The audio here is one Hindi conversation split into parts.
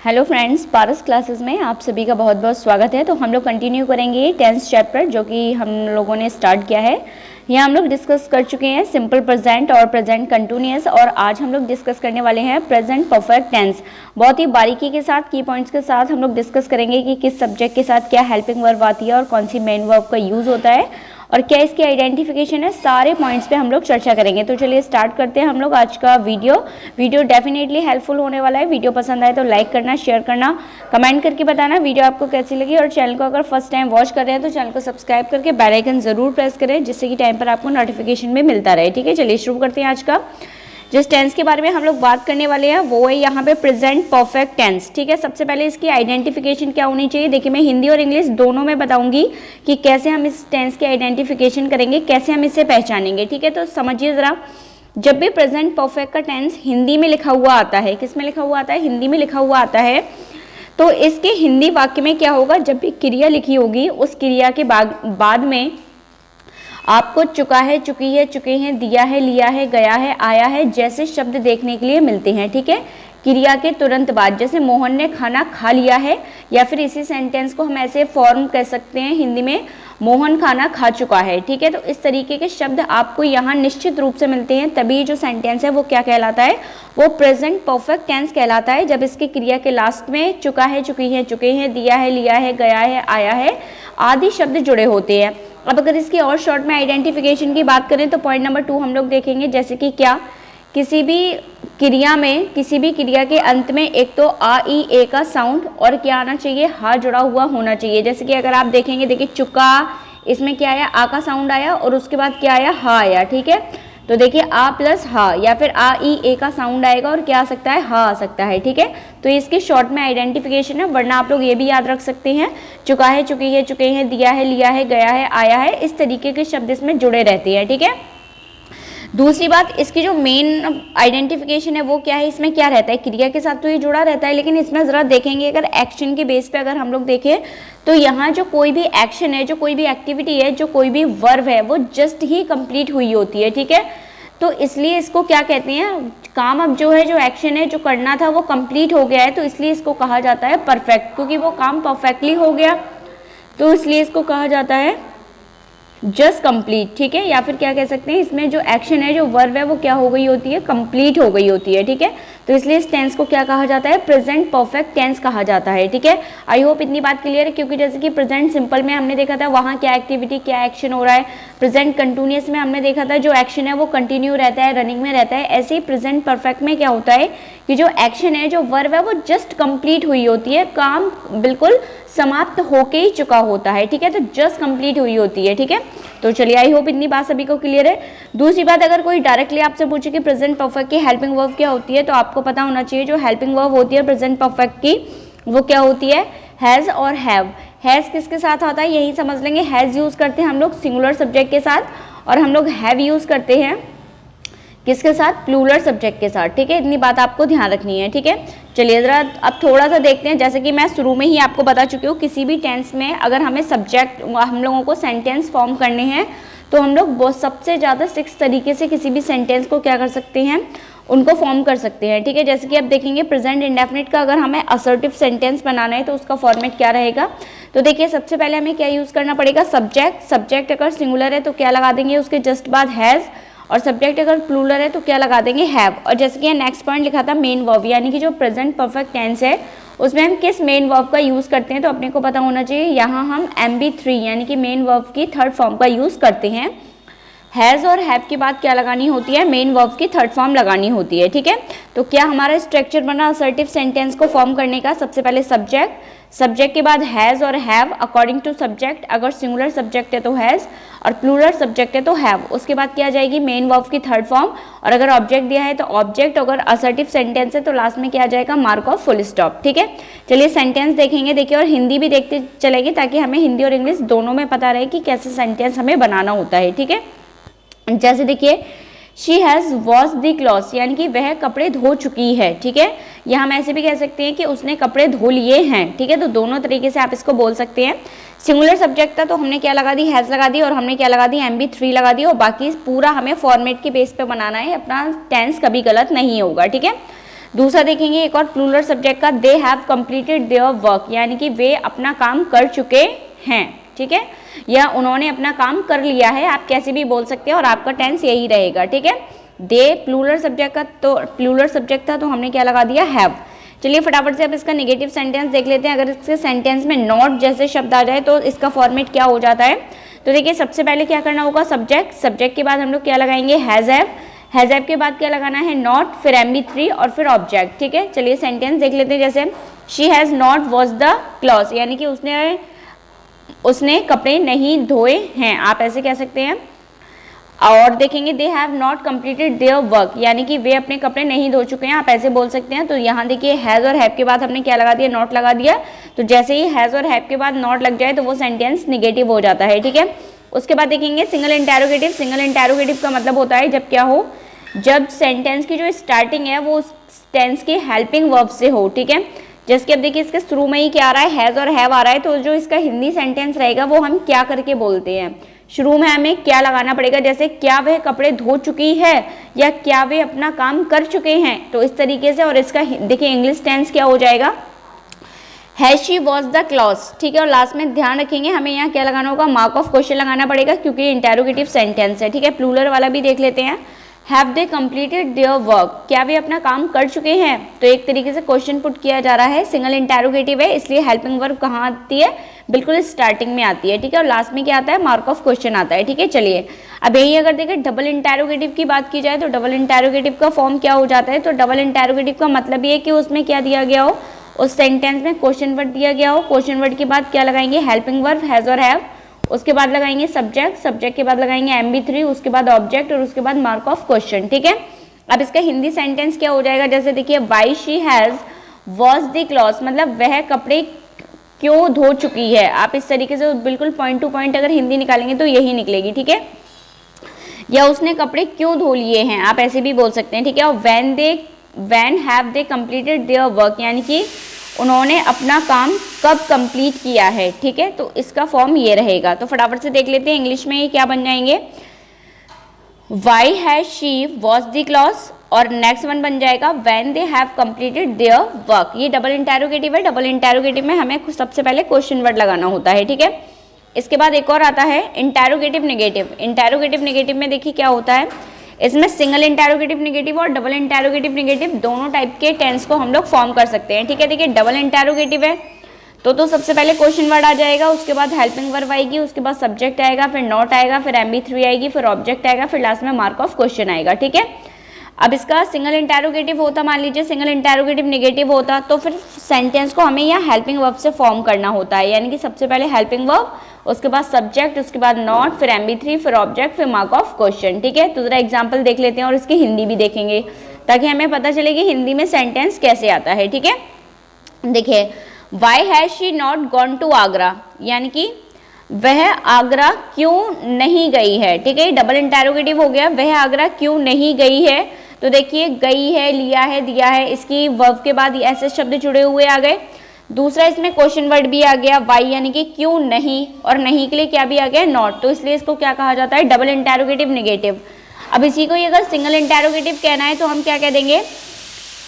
हेलो फ्रेंड्स, पारस क्लासेस में आप सभी का बहुत बहुत स्वागत है। तो हम लोग कंटिन्यू करेंगे 10th चैप्टर जो कि हम लोगों ने स्टार्ट किया है। यहाँ हम लोग डिस्कस कर चुके हैं सिंपल प्रेजेंट और प्रेजेंट कंटिन्यूअस, और आज हम लोग डिस्कस करने वाले हैं प्रेजेंट परफेक्ट टेंस। बहुत ही बारीकी के साथ, की पॉइंट्स के साथ हम लोग डिस्कस करेंगे कि किस सब्जेक्ट के साथ क्या हेल्पिंग वर्ब आती है और कौन सी मेन वर्ब का यूज़ होता है और क्या इसकी आइडेंटिफिकेशन है। सारे पॉइंट्स पे हम लोग चर्चा करेंगे। तो चलिए स्टार्ट करते हैं हम लोग आज का वीडियो डेफिनेटली हेल्पफुल होने वाला है। वीडियो पसंद आए तो लाइक करना, शेयर करना, कमेंट करके बताना वीडियो आपको कैसी लगी, और चैनल को अगर फर्स्ट टाइम वॉच कर रहे हैं तो चैनल को सब्सक्राइब करके बेल आइकन जरूर प्रेस करें, जिससे कि टाइम पर आपको नोटिफिकेशन भी मिलता रहे। ठीक है, चलिए शुरू करते हैं। आज का जिस टेंस के बारे में हम लोग बात करने वाले हैं वो है यहाँ पे प्रेजेंट परफेक्ट टेंस। ठीक है, सबसे पहले इसकी आइडेंटिफिकेशन क्या होनी चाहिए। देखिए, मैं हिंदी और इंग्लिश दोनों में बताऊंगी कि कैसे हम इस टेंस की आइडेंटिफिकेशन करेंगे, कैसे हम इसे पहचानेंगे। ठीक है, तो समझिए ज़रा, जब भी प्रेजेंट परफेक्ट का टेंस हिंदी में लिखा हुआ आता है, किस में लिखा हुआ आता है, हिंदी में लिखा हुआ आता है, तो इसके हिंदी वाक्य में क्या होगा, जब भी क्रिया लिखी होगी उस क्रिया के बाद में आपको चुका है, चुकी है, चुके हैं, दिया है, लिया है, गया है, आया है जैसे शब्द देखने के लिए मिलते हैं। ठीक है, क्रिया के तुरंत बाद, जैसे मोहन ने खाना खा लिया है, या फिर इसी सेंटेंस को हम ऐसे फॉर्म कह सकते हैं हिंदी में, मोहन खाना खा चुका है। ठीक है, तो इस तरीके के शब्द आपको यहाँ निश्चित रूप से मिलते हैं, तभी जो सेंटेंस है वो क्या कहलाता है, वो प्रेजेंट परफेक्ट टेंस कहलाता है। जब इसकी क्रिया के लास्ट में चुका है, चुकी है, चुके हैं, दिया है, लिया है, गया है, आया है आदि शब्द जुड़े होते हैं। अब अगर इसकी और शॉर्ट में आइडेंटिफिकेशन की बात करें तो पॉइंट नंबर 2 हम लोग देखेंगे, जैसे कि क्या, किसी भी क्रिया के अंत में एक तो आ ई ए का साउंड और क्या आना चाहिए, हा जुड़ा हुआ होना चाहिए। जैसे कि अगर आप देखेंगे, देखिए चुका, इसमें क्या आया, आ का साउंड आया और उसके बाद क्या आया, हा आया। ठीक है, तो देखिए आ प्लस हा, या फिर आ ई ए का साउंड आएगा और क्या आ सकता है, हा आ सकता है। ठीक है, तो इसकी शॉर्ट में आइडेंटिफिकेशन है। वरना आप लोग ये भी याद रख सकते हैं, चुका है, चुकी है, चुके हैं, दिया है, लिया है, गया है, आया है, इस तरीके के शब्द इसमें जुड़े रहते हैं। ठीक है, दूसरी बात, इसकी जो मेन आइडेंटिफिकेशन है वो क्या है, इसमें क्या रहता है, क्रिया के साथ तो ये जुड़ा रहता है, लेकिन इसमें ज़रा देखेंगे, अगर एक्शन के बेस पे अगर हम लोग देखें तो यहाँ जो कोई भी एक्शन है, जो कोई भी एक्टिविटी है, जो कोई भी वर्ब है, वो जस्ट ही कंप्लीट हुई होती है। ठीक है, तो इसलिए इसको क्या कहते हैं, काम अब जो है, जो एक्शन है, जो करना था वो कंप्लीट हो गया है, तो इसलिए इसको कहा जाता है परफेक्ट, क्योंकि वो काम परफेक्टली हो गया, तो इसलिए इसको कहा जाता है जस्ट कंप्लीट। ठीक है, या फिर क्या कह सकते हैं, इसमें जो एक्शन है, जो वर्ब है, वो क्या हो गई होती है, कंप्लीट हो गई होती है। ठीक है, तो इसलिए इस टेंस को क्या कहा जाता है, प्रेजेंट परफेक्ट टेंस कहा जाता है। ठीक है, आई होप इतनी बात क्लियर है, क्योंकि जैसे कि प्रेजेंट सिंपल में हमने देखा था वहाँ क्या एक्टिविटी, क्या एक्शन हो रहा है, प्रेजेंट कंटिन्यूअस में हमने देखा था जो एक्शन है वो कंटिन्यू रहता है, रनिंग में रहता है। ऐसे ही प्रेजेंट परफेक्ट में क्या होता है कि जो एक्शन है, जो वर्ब है, वो जस्ट कंप्लीट हुई होती है, काम बिल्कुल समाप्त होके ही चुका होता है। ठीक है, तो जस्ट कंप्लीट हुई होती है। ठीक है, तो चलिए आई होप इतनी बात सभी को क्लियर है। दूसरी बात, अगर कोई डायरेक्टली आपसे पूछे कि प्रेजेंट परफेक्ट की हेल्पिंग वर्ब क्या होती है, तो आपको पता होना चाहिए जो हेल्पिंग वर्ब होती है प्रेजेंट परफेक्ट की, वो क्या होती है, हैज़ और हैव। हैज़ किसके साथ आता है, यही समझ लेंगे। हैज़ यूज़ करते हैं हम लोग सिंगुलर सब्जेक्ट के साथ, और हम लोग हैव यूज़ करते हैं किसके साथ, प्लूरल सब्जेक्ट के साथ। ठीक है, इतनी बात आपको ध्यान रखनी है। ठीक है, चलिए ज़रा अब थोड़ा सा देखते हैं। जैसे कि मैं शुरू में ही आपको बता चुकी हूँ, किसी भी टेंस में अगर हमें सब्जेक्ट, हम लोगों को सेंटेंस फॉर्म करने हैं, तो हम लोग बहुत सबसे ज़्यादा 6 तरीके से किसी भी सेंटेंस को क्या कर सकते हैं, उनको फॉर्म कर सकते हैं। ठीक है, जैसे कि आप देखेंगे प्रेजेंट इंडेफिनिट का अगर हमें असर्टिव सेंटेंस बनाना है तो उसका फॉर्मेट क्या रहेगा। तो देखिए, सबसे पहले हमें क्या यूज़ करना पड़ेगा, सब्जेक्ट अगर सिंगुलर है तो क्या लगा देंगे, उसके जस्ट बाद हैज़, और सब्जेक्ट अगर प्लूरल है तो क्या लगा देंगे, हैव। और जैसे कि नेक्स्ट पॉइंट लिखा था मेन वर्ब, यानी कि जो प्रेजेंट परफेक्ट टेंस है उसमें हम किस मेन वर्ब का यूज़ करते हैं, तो अपने को पता होना चाहिए। यहाँ हम MB3 यानी कि मेन वर्ब की थर्ड फॉर्म का यूज़ करते हैं। हैज़ और हैव के बाद क्या लगानी होती है, मेन वर्ब की थर्ड फॉर्म लगानी होती है। ठीक है, तो क्या हमारा स्ट्रक्चर बना असर्टिव सेंटेंस को फॉर्म करने का, सबसे पहले सब्जेक्ट के बाद हैज़ और हैव अकॉर्डिंग टू सब्जेक्ट, अगर सिंगुलर सब्जेक्ट है तो हैज़ और प्लूरल सब्जेक्ट है तो हैव। उसके बाद क्या आ जाएगी, मेन वर्ब की थर्ड फॉर्म, और अगर ऑब्जेक्ट दिया है तो ऑब्जेक्ट, अगर असर्टिव सेंटेंस है तो लास्ट में क्या आ जाएगा, मार्क ऑफ फुल स्टॉप। ठीक है, चलिए सेंटेंस देखेंगे, देखिए, और हिंदी भी देखते चलेंगे ताकि हमें हिंदी और इंग्लिश दोनों में पता रहे कि कैसे सेंटेंस हमें बनाना होता है। ठीक है, जैसे देखिए, she has wash the clothes, यानी कि वह कपड़े धो चुकी है। ठीक है, या हम ऐसे भी कह सकते हैं कि उसने कपड़े धो लिए हैं। ठीक है, तो दोनों तरीके से आप इसको बोल सकते हैं। सिंगुलर सब्जेक्ट था तो हमने क्या लगा दी, हैज़ लगा दी, और हमने क्या लगा दी, MB3 लगा दी, और बाकी पूरा हमें फॉर्मेट के बेस पे बनाना है, अपना टेंस कभी गलत नहीं होगा। ठीक है, दूसरा देखेंगे एक और प्लूरल सब्जेक्ट का, दे हैव कंप्लीटेड देयर वर्क, यानी कि वे अपना काम कर चुके हैं, ठीक है, या उन्होंने अपना काम कर लिया है, आप कैसे भी बोल सकते हैं और आपका टेंस यही रहेगा, ठीक है। दे प्लूरल सब्जेक्ट था तो हमने क्या लगा दिया, हैव। चलिए फटाफट से अब इसका नेगेटिव सेंटेंस देख लेते हैं। अगर इसके सेंटेंस में नॉट जैसे शब्द आ जाए तो इसका फॉर्मेट क्या हो जाता है। तो देखिए सबसे पहले क्या करना होगा, सब्जेक्ट के बाद हम लोग क्या लगाएंगे, हैज़ हैव के बाद क्या लगाना है, नॉट, फिर MB3 और फिर ऑब्जेक्ट, ठीक है। चलिए सेंटेंस देख लेते हैं। जैसे she has not wash the clothes, यानी कि उसने कपड़े नहीं धोए हैं, आप ऐसे कह सकते हैं। और देखेंगे they have not completed their work, यानी कि वे अपने कपड़े नहीं धो चुके हैं, आप ऐसे बोल सकते हैं। तो यहाँ देखिए हैज़ और हैव के बाद हमने क्या लगा दिया, नॉट लगा दिया। तो जैसे ही हैज़ और हैव के बाद नॉट लग जाए तो वो सेंटेंस निगेटिव हो जाता है, ठीक है। उसके बाद देखेंगे सिंगल इंटेरोगेटिव का मतलब होता है जब क्या हो, जब सेंटेंस की जो स्टार्टिंग है वो उस टेंस के हेल्पिंग वर्ब से हो, ठीक है। जैसे कि अब देखिए इसके शुरू में ही क्या आ रहा है, हैज़ और हैव आ रहा है, तो जो इसका हिंदी सेंटेंस रहेगा वो हम क्या करके बोलते हैं, शुरू में हमें क्या लगाना पड़ेगा, जैसे क्या वह कपड़े धो चुकी है या क्या वे अपना काम कर चुके हैं, तो इस तरीके से। और इसका देखिए इंग्लिश टेंस क्या हो जाएगा, has she wash the clothes, ठीक है। और लास्ट में ध्यान रखेंगे हमें यहाँ क्या लगाना होगा, मार्क ऑफ क्वेश्चन लगाना पड़ेगा क्योंकि इंटेरोगेटिव सेंटेंस है, ठीक है। प्लूरल वाला भी देख लेते हैं, have they completed their work, क्या वे अपना काम कर चुके हैं, तो एक तरीके से क्वेश्चन पुट किया जा रहा है, सिंगल इंटेरोगेटिव है इसलिए हेल्पिंग वर्ब कहाँ आती है, बिल्कुल स्टार्टिंग में आती है, ठीक है। और लास्ट में क्या आता है, मार्क ऑफ क्वेश्चन आता है, ठीक है। चलिए अब यही अगर देखें डबल इंटेरोगेटिव की बात की जाए तो डबल इंटेरोगेटिव का फॉर्म क्या हो जाता है। तो डबल इंटेरोगेटिव का मतलब ये है कि उसमें क्या दिया गया हो, उस सेंटेंस में क्वेश्चन वर्ड दिया गया हो, क्वेश्चन वर्ड के बाद क्या लगाएंगे, हेल्पिंग वर्ब हैज और हैव, उसके बाद लगाएंगे सब्जेक्ट के बाद लगाएंगे MB3, उसके बाद ऑब्जेक्ट और उसके बाद मार्क ऑफ क्वेश्चन, ठीक है। अब इसका हिंदी सेंटेंस क्या हो जाएगा, जैसे देखिए why she has wash the clothes, मतलब वह कपड़े क्यों धो चुकी है, आप इस तरीके से बिल्कुल पॉइंट टू पॉइंट अगर हिंदी निकालेंगे तो यही निकलेगी, ठीक है। या उसने कपड़े क्यों धो लिए हैं, आप ऐसे भी बोल सकते हैं, ठीक है। और when have they completed their work, यानी कि उन्होंने अपना काम कब कंप्लीट किया है, ठीक है। तो इसका फॉर्म ये रहेगा। तो फटाफट से देख लेते हैं इंग्लिश में ये क्या बन जाएंगे, why has she wash the clothes, और नेक्स्ट वन बन जाएगा when they have completed their work. ये डबल इंटेरोगेटिव है, डबल इंटेरोगेटिव में हमें सबसे पहले क्वेश्चन वर्ड लगाना होता है, ठीक है। इसके बाद एक और आता है इंटेरोगेटिव नेगेटिव में देखिए क्या होता है, इसमें सिंगल इंटेरोगेटिव नेगेटिव और डबल इंटेरोगेटिव नेगेटिव दोनों टाइप के टेंस को हम लोग फॉर्म कर सकते हैं, ठीक है। देखिए डबल इंटेरोगेटिव है तो सबसे पहले क्वेश्चन वर्ड आ जाएगा, उसके बाद हेल्पिंग वर्ब आएगी, उसके बाद सब्जेक्ट आएगा, फिर नॉट आएगा, फिर MB3 आएगी, फिर ऑब्जेक्ट आएगा, फिर लास्ट में मार्क ऑफ क्वेश्चन आएगा, ठीक है। अब इसका सिंगल इंटेरोगेटिव होता, मान लीजिए सिंगल इंटेरोगेटिव नेगेटिव होता, तो फिर सेंटेंस को हमें यहाँ हेल्पिंग वर्ब से फॉर्म करना होता है, यानी कि सबसे पहले हेल्पिंग वर्ब, उसके बाद सब्जेक्ट, उसके बाद नॉट, फिर MB3, फिर ऑब्जेक्ट, फिर मार्क ऑफ क्वेश्चन, ठीक है। तो जरा एग्जाम्पल देख लेते हैं और इसकी हिंदी भी देखेंगे ताकि हमें पता चले कि हिंदी में सेंटेंस कैसे आता है, ठीक है। देखिए why has she not gone to Agra, यानी कि वह आगरा क्यों नहीं गई है, ठीक है। डबल इंटेरोगेटिव हो गया, वह आगरा क्यों नहीं गई है। तो देखिए गई है, लिया है, दिया है, इसकी वर्ब के बाद ऐसे शब्द जुड़े हुए आ गए। दूसरा इसमें क्वेश्चन वर्ड भी आ गया वाई, यानी कि क्यों नहीं, और नहीं के लिए क्या भी आ गया, नॉट, तो इसलिए इसको क्या कहा जाता है, डबल इंटेरोगेटिव नेगेटिव। अब इसी को ही अगर सिंगल इंटेरोगेटिव कहना है तो हम क्या कह देंगे,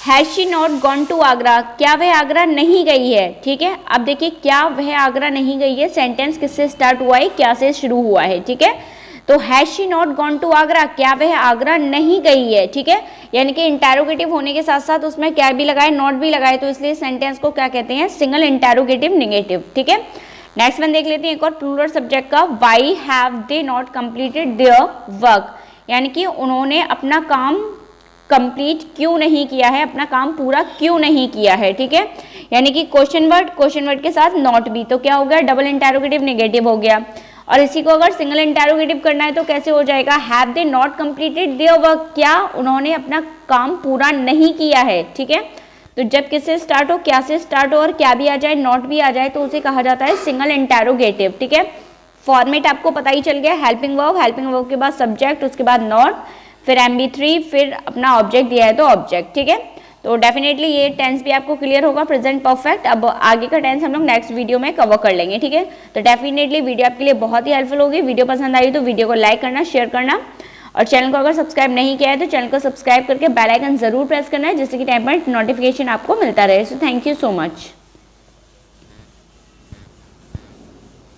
has she not gone to Agra, क्या वह आगरा नहीं गई है, ठीक है। अब देखिए क्या वह आगरा नहीं गई है, सेंटेंस किससे स्टार्ट हुआ है, क्या से शुरू हुआ है, ठीक है। तो has she not gone to Agra, क्या वह आगरा नहीं गई है, ठीक है। यानी कि इंटेरोगेटिव होने के साथ साथ उसमें क्या भी लगाए, नॉट भी लगाए, तो इसलिए सेंटेंस को क्या कहते हैं, सिंगल इंटेरोगेटिव नेगेटिव, ठीक है। नेक्स्ट वन देख लेते हैं एक और प्लूरल सब्जेक्ट का, why have they not completed their work, यानी कि उन्होंने अपना काम कंप्लीट क्यों नहीं किया है, अपना काम पूरा क्यों नहीं किया है, ठीक है। यानी कि क्वेश्चन वर्ड के साथ नॉट भी, तो क्या हो गया, डबल इंटेरोगेटिव नेगेटिव हो गया। और इसी को अगर सिंगल इंटेरोगेटिव करना है तो कैसे हो जाएगा, have they not completed their work, क्या उन्होंने अपना काम पूरा नहीं किया है, ठीक है। तो जब किससे स्टार्ट हो, क्या से स्टार्ट हो और क्या भी आ जाए, नॉट भी आ जाए, तो उसे कहा जाता है सिंगल इंटेरोगेटिव, ठीक है। फॉर्मेट आपको पता ही चल गया, हेल्पिंग वर्ब के बाद सब्जेक्ट, उसके बाद नॉट, फिर MB3, फिर अपना ऑब्जेक्ट दिया है तो ऑब्जेक्ट, ठीक है। तो डेफिनेटली ये टेंस भी आपको क्लियर होगा, प्रेजेंट परफेक्ट। अब आगे का टेंस हम लोग नेक्स्ट वीडियो में कवर कर लेंगे, ठीक है। तो डेफिनेटली वीडियो आपके लिए बहुत ही हेल्पफुल होगी। वीडियो पसंद आई तो वीडियो को लाइक करना, शेयर करना और चैनल को अगर सब्सक्राइब नहीं किया है तो चैनल को सब्सक्राइब करके बेल आइकन जरूर प्रेस करना है, जिससे कि टाइम पर नोटिफिकेशन आपको मिलता रहे। So thank you so much.